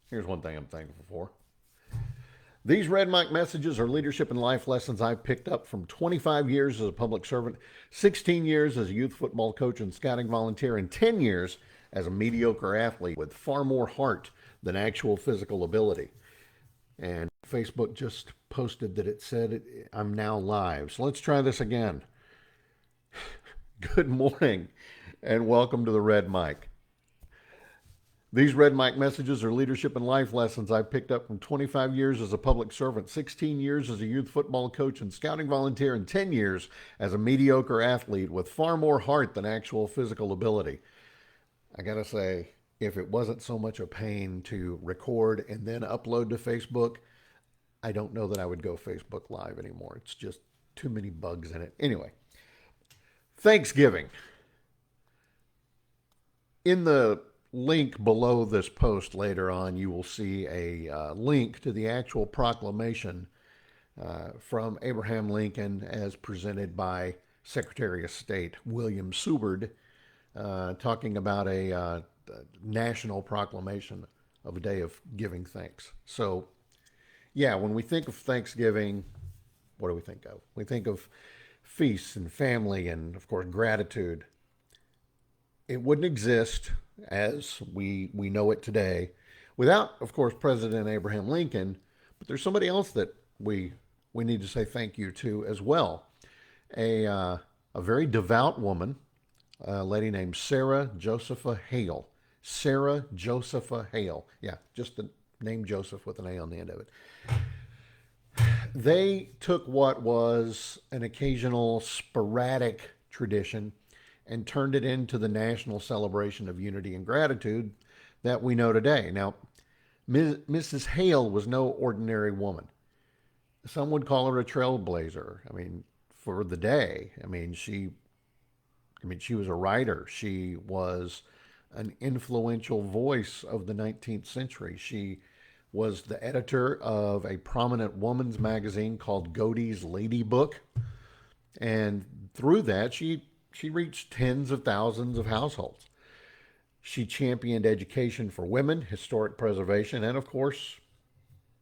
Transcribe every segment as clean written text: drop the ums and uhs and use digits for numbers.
Here's one thing I'm thankful for. These red mic messages are leadership and life lessons I've picked up from 25 years as a public servant, 16 years as a youth football coach and scouting volunteer, and 10 years as a mediocre athlete with far more heart than actual physical ability. And Facebook just posted that it said I'm now live. So let's try this again. Good morning and welcome to the Red Mic. These red mic messages are leadership and life lessons I picked up from 25 years as a public servant, 16 years as a youth football coach and scouting volunteer, and 10 years as a mediocre athlete with far more heart than actual physical ability. I gotta say, if it wasn't so much a pain to record and then upload to Facebook, I don't know that I would go Facebook Live anymore. It's just too many bugs in it. Anyway, Thanksgiving. In the link below this post later on, you will see a link to the actual proclamation from Abraham Lincoln as presented by Secretary of State William Seward, talking about a national proclamation of a day of giving thanks. So, yeah, when we think of Thanksgiving, what do we think of? We think of feasts and family and, of course, gratitude. It wouldn't exist as we know it today without, of course, President Abraham Lincoln. But there's somebody else that we need to say thank you to as well. A very devout woman, a lady named Sarah Josepha Hale. Sarah Josepha Hale. Yeah, just the name Joseph with an A on the end of it. They took what was an occasional sporadic tradition and turned it into the national celebration of unity and gratitude that we know today. Now, Mrs. Hale was no ordinary woman. Some would call her a trailblazer. I mean, for the day. She was a writer. She was an influential voice of the 19th century. She was the editor of a prominent woman's magazine called Godey's Lady Book. And through that, she reached tens of thousands of households. She championed education for women, historic preservation, and of course,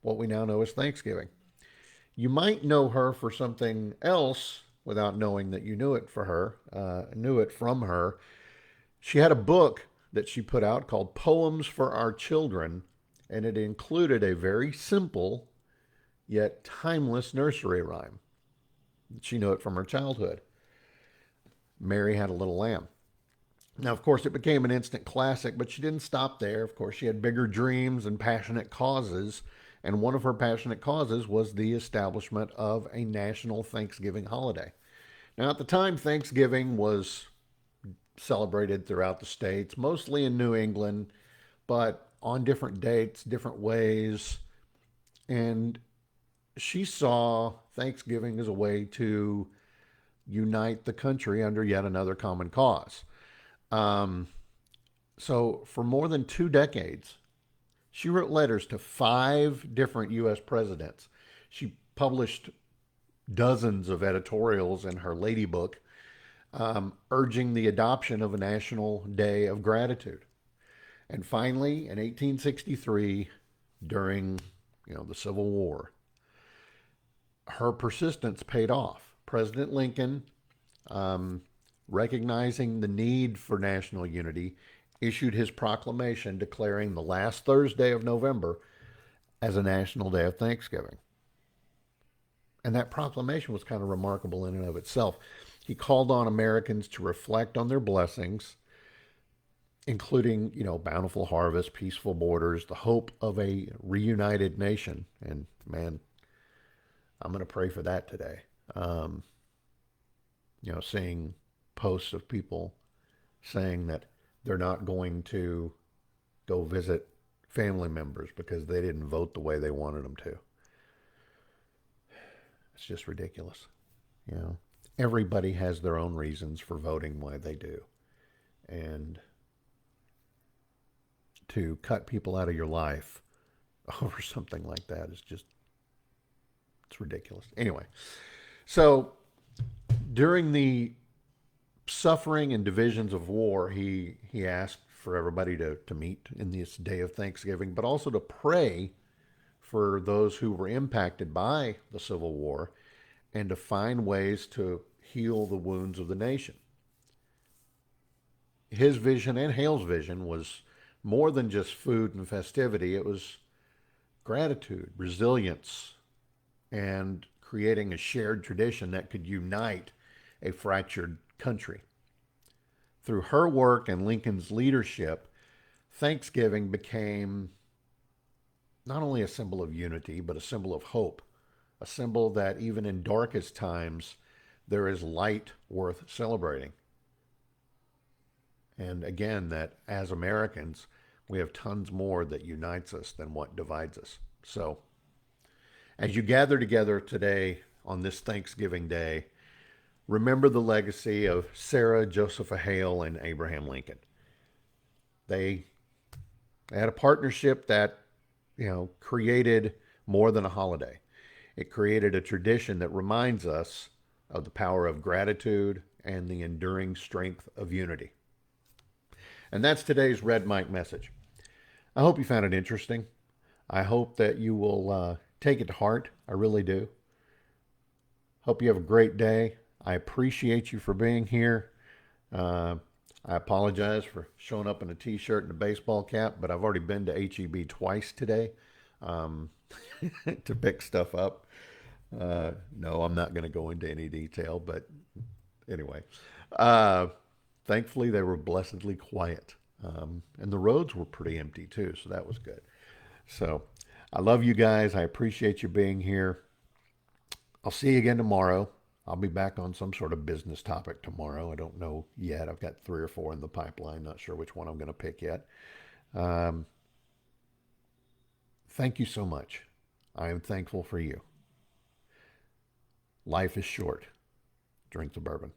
what we now know as Thanksgiving. You might know her for something else without knowing that you knew it from her. She had a book that she put out called Poems for Our Children, and it included a very simple yet timeless nursery rhyme. She knew it from her childhood. Mary Had a Little Lamb. Now, of course, it became an instant classic, but she didn't stop there. Of course, she had bigger dreams and passionate causes, and one of her passionate causes was the establishment of a national Thanksgiving holiday. Now, at the time, Thanksgiving was celebrated throughout the states, mostly in New England, but on different dates, different ways. And she saw Thanksgiving as a way to unite the country under yet another common cause. Um, so, for more than 2 decades, she wrote letters to 5 different U.S. presidents. She published dozens of editorials in her Lady Book, urging the adoption of a national day of gratitude. And finally, in 1863, during the Civil War, her persistence paid off. President Lincoln, um, recognizing the need for national unity, issued his proclamation declaring the last Thursday of November as a national day of Thanksgiving. And that proclamation was kind of remarkable in and of itself. He called on Americans to reflect on their blessings, including, bountiful harvest, peaceful borders, the hope of a reunited nation. And man, I'm going to pray for that today. Um, Seeing posts of people saying that they're not going to go visit family members because they didn't vote the way they wanted them to. It's just ridiculous. You know, everybody has their own reasons for voting why they do. And to cut people out of your life over something like that is just, it's ridiculous. Anyway, so during the suffering and divisions of war, he asked for everybody to meet in this day of Thanksgiving, but also to pray for those who were impacted by the Civil War and to find ways to heal the wounds of the nation. His vision and Hale's vision was more than just food and festivity, it was gratitude, resilience, and creating a shared tradition that could unite a fractured country. Through her work and Lincoln's leadership, Thanksgiving became not only a symbol of unity, but a symbol of hope, a symbol that even in darkest times, there is light worth celebrating. And again, that as Americans, we have tons more that unites us than what divides us. So, as you gather together today on this Thanksgiving Day, remember the legacy of Sarah Joseph Hale and Abraham Lincoln. They had a partnership that, created more than a holiday. It created a tradition that reminds us of the power of gratitude and the enduring strength of unity. And that's today's Red Mike message. I hope you found it interesting. I hope that you will take it to heart. I really do. Hope you have a great day. I appreciate you for being here. I apologize for showing up in a t-shirt and a baseball cap, but I've already been to HEB twice today to pick stuff up. No, I'm not going to go into any detail, but anyway. Thankfully, they were blessedly quiet. And the roads were pretty empty too, so that was good. So I love you guys. I appreciate you being here. I'll see you again tomorrow. I'll be back on some sort of business topic tomorrow. I don't know yet. I've got 3 or 4 in the pipeline. Not sure which one I'm going to pick yet. Thank you so much. I am thankful for you. Life is short. Drink the bourbon.